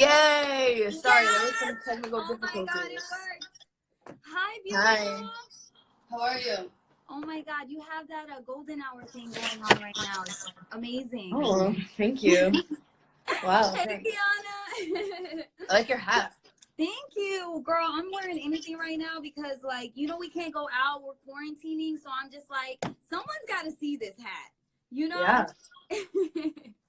Yay! Sorry, there was Yes! some technical Oh my difficulties. God, it worked. Hi, beautiful. Hi. How are you? Oh my God, you have that golden hour thing going on right now. It's amazing. Oh, thank you. Wow, Hey, thanks. Kiana. I like your hat. Thank you, girl. I'm wearing anything right now because, like, we can't go out. We're quarantining, so I'm just like, someone's got to see this hat. Yeah.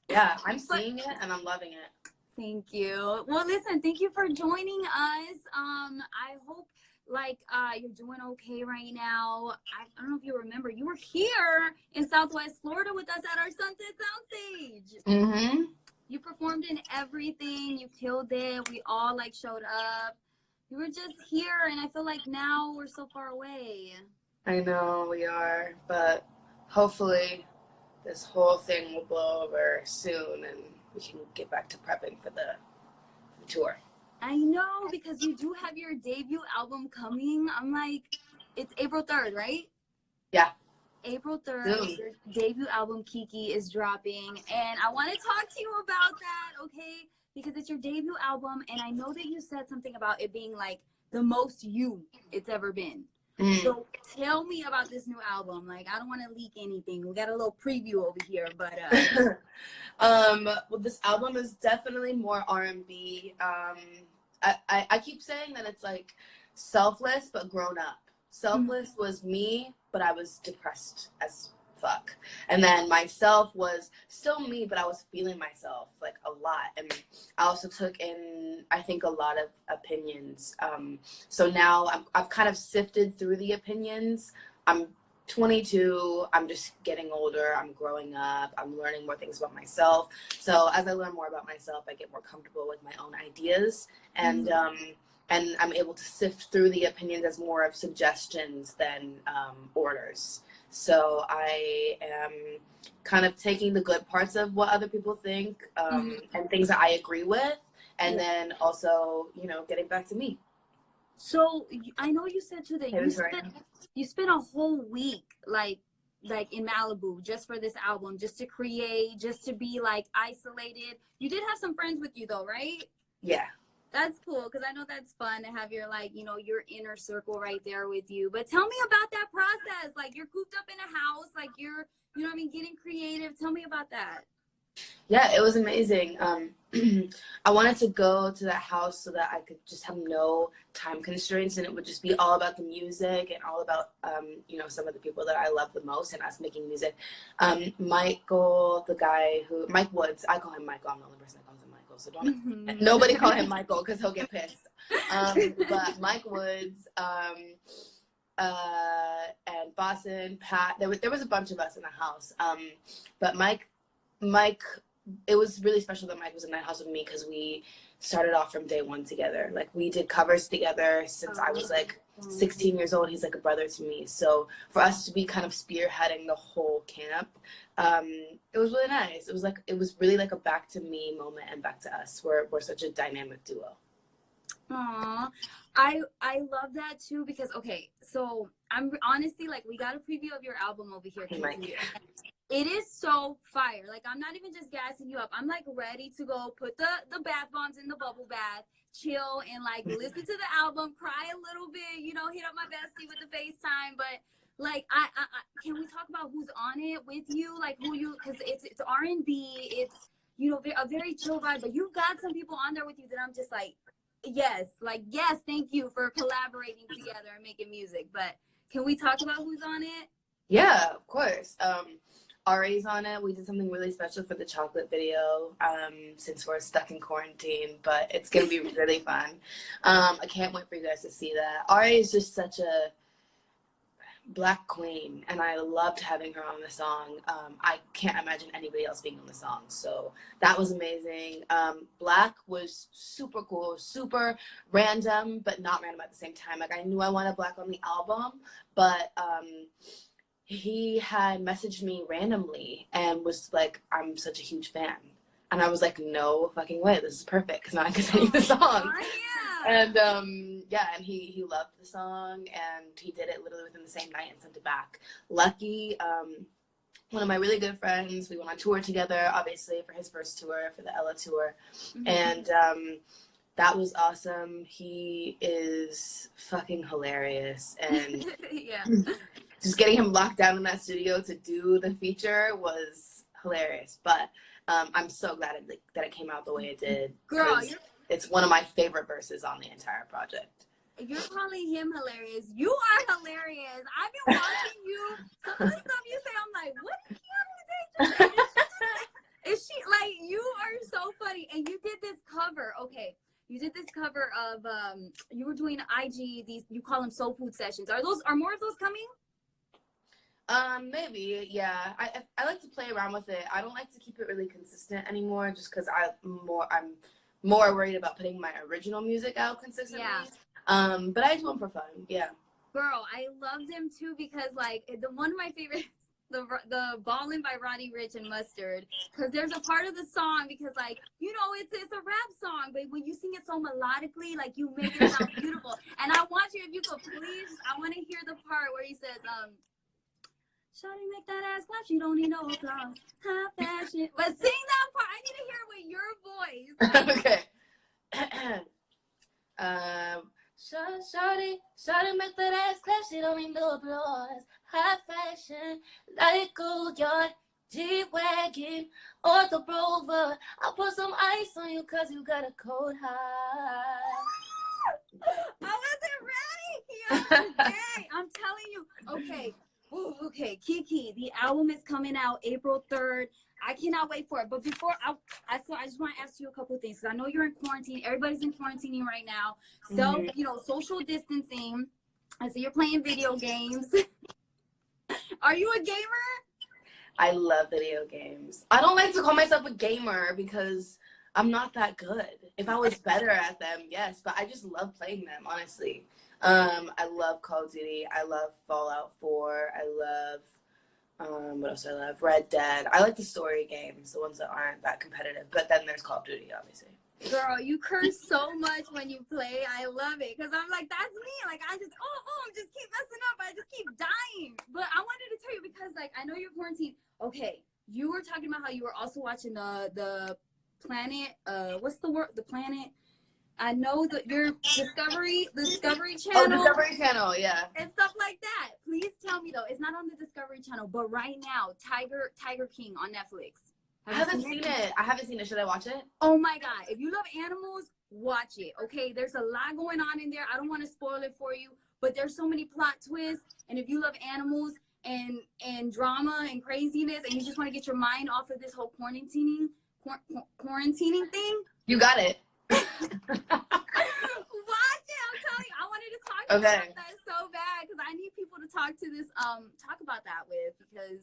Yeah, I'm But seeing it and I'm loving it. thank you. Well, listen, thank you for joining us. I hope you're doing okay right now. I don't know if you remember, you were here in Southwest Florida with us at our Sunset Soundstage. Mm-hmm. You performed in everything. You killed it. We all showed up. You were just here, and I feel like now we're so far away. I know we are, but hopefully this whole thing will blow over soon and we can get back to prepping for the tour. I know, because you do have your debut album coming. I'm like, it's April 3rd, right? Yeah. April 3rd, Soon. your debut album, Kiki, is dropping. And I want to talk to you about that, okay? Because it's your debut album, and I know that you said something about it being, like, the most you it's ever been. So tell me about this new album. Like, I don't want to leak anything. We got a little preview over here, but well, this album is definitely more R&B. I keep saying that it's like Selfless but grown up. Selfless was me, but I was depressed as fuck. And then Myself was still me, but I was feeling myself like a lot. And I also took in, I think, a lot of opinions. So now I've kind of sifted through the opinions. I'm 22. I'm just getting older. I'm growing up. I'm learning more things about myself. So as I learn more about myself, I get more comfortable with my own ideas. And I'm able to sift through the opinions as more of suggestions than orders. So I am kind of taking the good parts of what other people think and things that I agree with, and then also, getting back to me. So I know you said too that you spent a whole week like in Malibu just for this album, just to create, just to be like isolated. You did have some friends with you though, right? Yeah. That's cool, because I know that's fun to have your your inner circle right there with you. But tell me about that process. Like, you're cooped up in a house, like you're getting creative. Tell me about that. Yeah, it was amazing. I wanted to go to that house so that I could just have no time constraints, and it would just be all about the music and all about some of the people that I love the most and us making music. Michael, Mike Woods, I call him Michael. I'm the only person that calls him Michael, so don't nobody call him Michael because he'll get pissed. But Mike Woods, and Boston, Pat, there was a bunch of us in the house. But Mike, it was really special that Mike was in that house with me because we started off from day one together. Like, we did covers together since I was like 16 years old. He's like a brother to me. So for us to be kind of spearheading the whole camp, it was really nice. It was really like a back to me moment and back to us. We're such a dynamic duo. Aw, I love that too, because so I'm honestly like, we got a preview of your album over here. It is so fire. Like, I'm not even just gassing you up. I'm like ready to go put the bath bombs in the bubble bath, chill, and like listen to the album, cry a little bit, hit up my bestie with the FaceTime. But like, I can we talk about who's on it with you? Like, because it's R&B, it's a very chill vibe, but you've got some people on there with you that I'm just like, yes, thank you for collaborating together and making music. But can we talk about who's on it? Yeah, of course. Ari's on it. We did something really special for the chocolate video, since we're stuck in quarantine, but it's gonna be really fun. I can't wait for you guys to see that. Ari is just such a Black queen, and I loved having her on the song. I can't imagine anybody else being on the song, so that was amazing. Black was super cool, super random, but not random at the same time. Like, I knew I wanted Black on the album, but he had messaged me randomly and was like, I'm such a huge fan. And I was like, no fucking way, this is perfect, because now I can sing the song. Oh, yeah. And and he loved the song, and he did it literally within the same night and sent it back. Lucky one of my really good friends. We went on tour together, obviously, for his first tour, for the Ella tour. Mm-hmm. And that was awesome. He is fucking hilarious. And yeah. Just getting him locked down in that studio to do the feature was hilarious. But I'm so glad that it came out the way it did. Girl, it's one of my favorite verses on the entire project. You're calling him hilarious. You are hilarious. I've been watching you. Some of the stuff you say, I'm like, what did Kiana Ledé just say? Is she like, you are so funny. And you did this cover. Okay. You did this cover of you were doing IG, these, you call them soul food sessions. Are more of those coming? Maybe, yeah. I like to play around with it. I don't like to keep it really consistent anymore, just because I'm more worried about putting my original music out consistently. Yeah. But I do them for fun. Yeah. Girl, I love them too because like one of my favorites, the Ballin' by Roddy Ricch and Mustard, because there's a part of the song because like it's a rap song, but when you sing it so melodically, like you make it sound beautiful. And I want you, if you could please, I want to hear the part where he says shawty make that ass clap, she don't need no applause, high fashion. But sing that part. I need to hear it with your voice. Okay. Shawty make that ass clap, she don't need no applause. High fashion, like gold yard, G-Wagon, or the Rover. I'll put some ice on you cause you got a cold high. I wasn't ready. Hey, I'm telling you. Okay. Ooh, okay, Kiki, the album is coming out April 3rd. I cannot wait for it. But before I just want to ask you a couple of things. Because I know you're in quarantine. Everybody's in quarantine right now. So, social distancing. I see you're playing video games. Are you a gamer? I love video games. I don't like to call myself a gamer because I'm not that good. If I was better at them, yes. But I just love playing them, honestly. I love Call of Duty. I love Fallout 4. I love, what else do I love? Red Dead. I like the story games, the ones that aren't that competitive. But then there's Call of Duty, obviously. Girl, you curse so much when you play. I love it. Because I'm like, that's me. Like, I just, just keep messing up. I just keep dying. But I wanted to tell you because, like, I know you're quarantined. Okay, you were talking about how you were also watching the planet, what's the word? The planet. I know that your Discovery Channel. Oh, Discovery Channel, yeah. And stuff like that. Please tell me though, it's not on the Discovery Channel, but right now, Tiger King on Netflix. I haven't seen it. I haven't seen it. Should I watch it? Oh my God. If you love animals, watch it. Okay. There's a lot going on in there. I don't want to spoil it for you, but there's so many plot twists. And if you love animals and drama and craziness, and you just want to get your mind off of this whole quarantining thing. You got it. Watch it, I'm telling you. I wanted to talk about that so bad because I need people to talk about that with because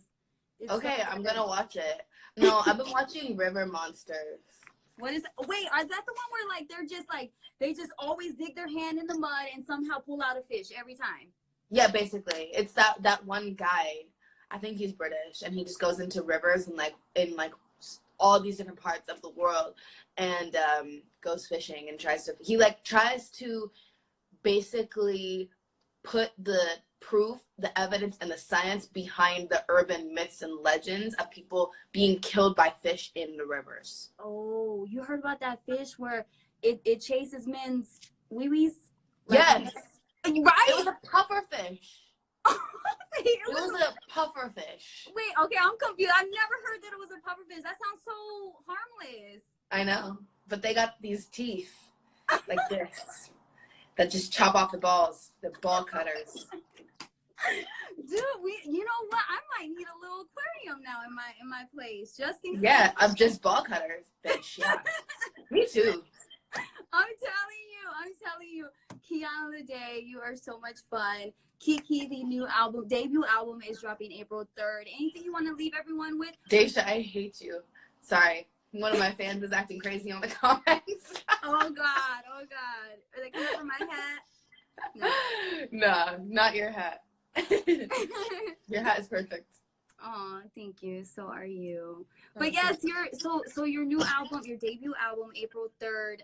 it's okay, I'm gonna watch it. No, I've been watching River Monsters. What is it? Wait, is that the one where like they're just like they just always dig their hand in the mud and somehow pull out a fish every time? Yeah, basically. It's that one guy, I think he's British, and he just goes into rivers and in all these different parts of the world and goes fishing and tries to basically put the proof, the evidence, and the science behind the urban myths and legends of people being killed by fish in the rivers. Oh, you heard about that fish where it chases men's wee-wees? Yes. Right? It was a puffer fish. It was a puffer fish. Wait, okay, I'm confused. I've never heard that it was a puffer fish. That sounds so harmless. I know, but they got these teeth like this that just chop off the balls. The ball cutters. Dude, you know what? I might need a little aquarium now in my place, just in case. Yeah, of just ball cutters. Fish. Yeah. Me too. I'm telling you, Kiana Ledé, you are so much fun. Kiki, the debut album is dropping April 3rd. Anything you want to leave everyone with? Deja, I hate you. Sorry. One of my fans is acting crazy on the comments. Oh God. Are they coming for my hat? No, not your hat. Your hat is perfect. Oh, thank you. So are you. But yes, your new album, your debut album, April 3rd.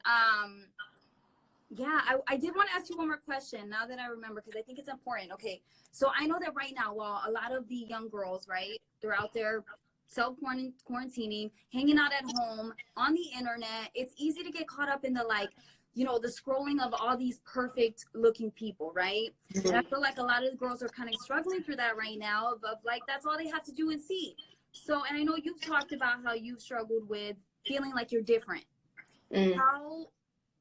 Yeah, I did want to ask you one more question now that I remember, because I think it's important. Okay, so I know that right now, while a lot of the young girls, right, they're out there self-quarantining, hanging out at home, on the internet, it's easy to get caught up in the, like, you know, the scrolling of all these perfect looking people, right? And I feel like a lot of the girls are kind of struggling through that right now, of like, that's all they have to do and see. So, and I know you've talked about how you've struggled with feeling like you're different. How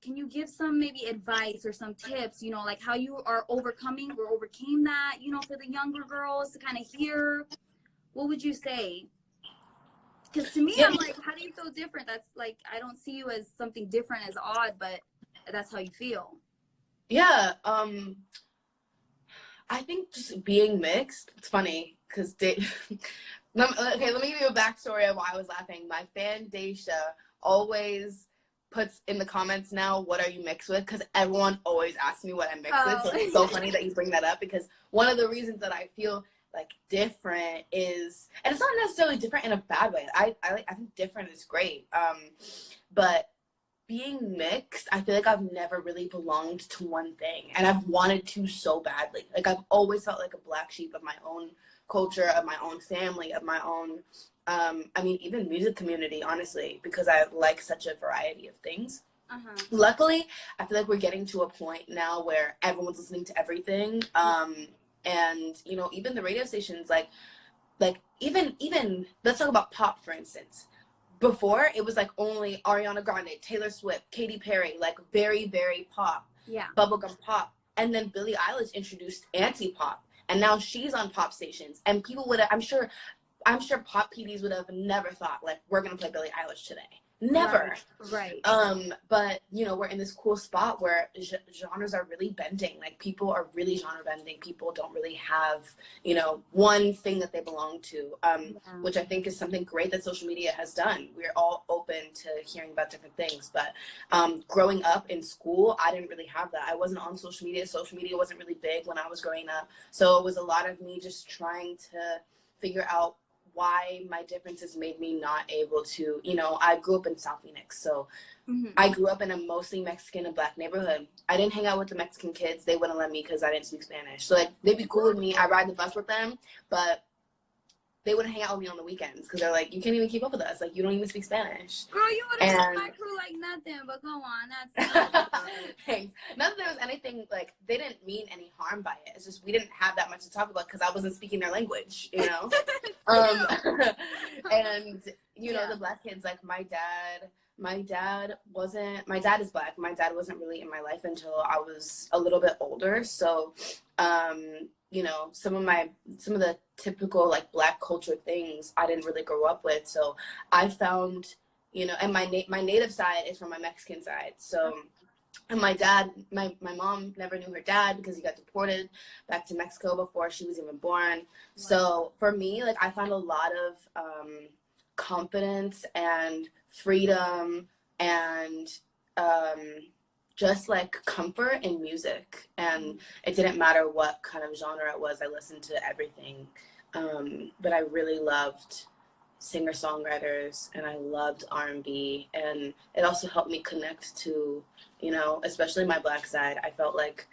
can you give some maybe advice or some tips, you know, like how you are overcoming or overcame that, you know, for the younger girls to kind of hear? What would you say? Because to me, Yeah. I'm like, how do you feel different? That's like, I don't see you as something different, as odd, but that's how you feel. Yeah. I think just being mixed, it's funny because okay, let me give you a backstory of why I was laughing. My fan Daisha always puts in the comments now, what are you mixed with? Because everyone always asks me what I'm mixed with. So it's so funny that you bring that up, because one of the reasons that I feel like different is, and it's not necessarily different in a bad way. I think different is great. But being mixed, I feel like I've never really belonged to one thing, and I've wanted to so badly. Like, I've always felt like a black sheep of my own culture, of my own family, of my own I mean, even music community, honestly, because I like such a variety of things. Luckily, I feel like we're getting to a point now where everyone's listening to everything, and you know, even the radio stations, like even let's talk about pop, for instance. Before, it was like only Ariana Grande, Taylor Swift, Katy Perry, like very, very pop, bubblegum pop. And then Billie Eilish introduced anti-pop, and now she's on pop stations. And people would, I'm sure pop PDs would have never thought, like, we're gonna play Billie Eilish today. Never. Right. But you know, we're in this cool spot where genres are really bending. Like, people are really genre bending. People don't really have, you know, one thing that they belong to, which I think is something great that social media has done. We're all open to hearing about different things. But growing up in school, I didn't really have that. I wasn't on social media. Social media wasn't really big when I was growing up. So it was a lot of me just trying to figure out why my differences made me not able to, you know, I grew up in South Phoenix, so I grew up in a mostly Mexican and black neighborhood. I didn't hang out with the Mexican kids. They wouldn't let me because I didn't speak Spanish. So, like, they'd be cool with me. I ride the bus with them, but they wouldn't hang out with me on the weekends because they're like, you can't even keep up with us. Like, you don't even speak Spanish. Girl, you would have told my crew like nothing, but go on. That's thanks. Not that there was anything, like, they didn't mean any harm by it. It's just we didn't have that much to talk about because I wasn't speaking their language, you know? And, you know, the black kids, like, my dad is black. My dad wasn't really in my life until I was a little bit older. So, you know, some of the typical, like, black culture things I didn't really grow up with. So I found, you know, and my native side is from my Mexican side. So, and my dad, my mom never knew her dad because he got deported back to Mexico before she was even born. Wow. So for me, like, I found a lot of confidence and freedom and just like comfort in music, and it didn't matter what kind of genre it was. I listened to everything, but I really loved singer-songwriters, and I loved R&B, and it also helped me connect to, you know, especially my black side. I felt like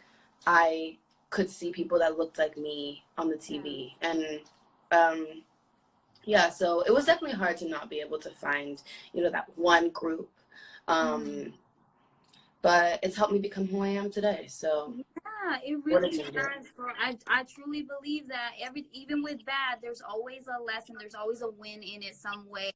I could see people that looked like me on the TV, and yeah, so it was definitely hard to not be able to find, you know, that one group. But it's helped me become who I am today. So yeah, it really has, girl. I truly believe that even with bad, there's always a lesson. There's always a win in it some way.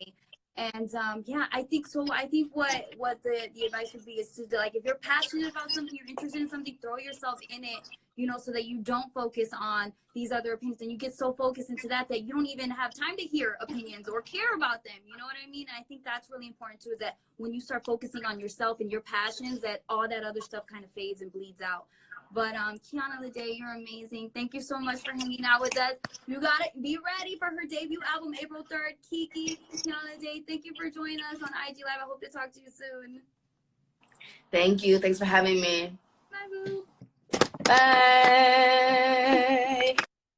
And yeah, I think so. I think what the advice would be is to, like, if you're passionate about something, you're interested in something, throw yourself in it, you know, so that you don't focus on these other opinions, and you get so focused into that you don't even have time to hear opinions or care about them. You know what I mean? And I think that's really important too, is that when you start focusing on yourself and your passions, that all that other stuff kind of fades and bleeds out. But Kiana Ledé, you're amazing. Thank you so much for hanging out with us. You gotta be ready for her debut album, April 3rd. Kiki, Kiana Ledé, thank you for joining us on IG Live. I hope to talk to you soon. Thank you. Thanks for having me. Bye, boo. Bye.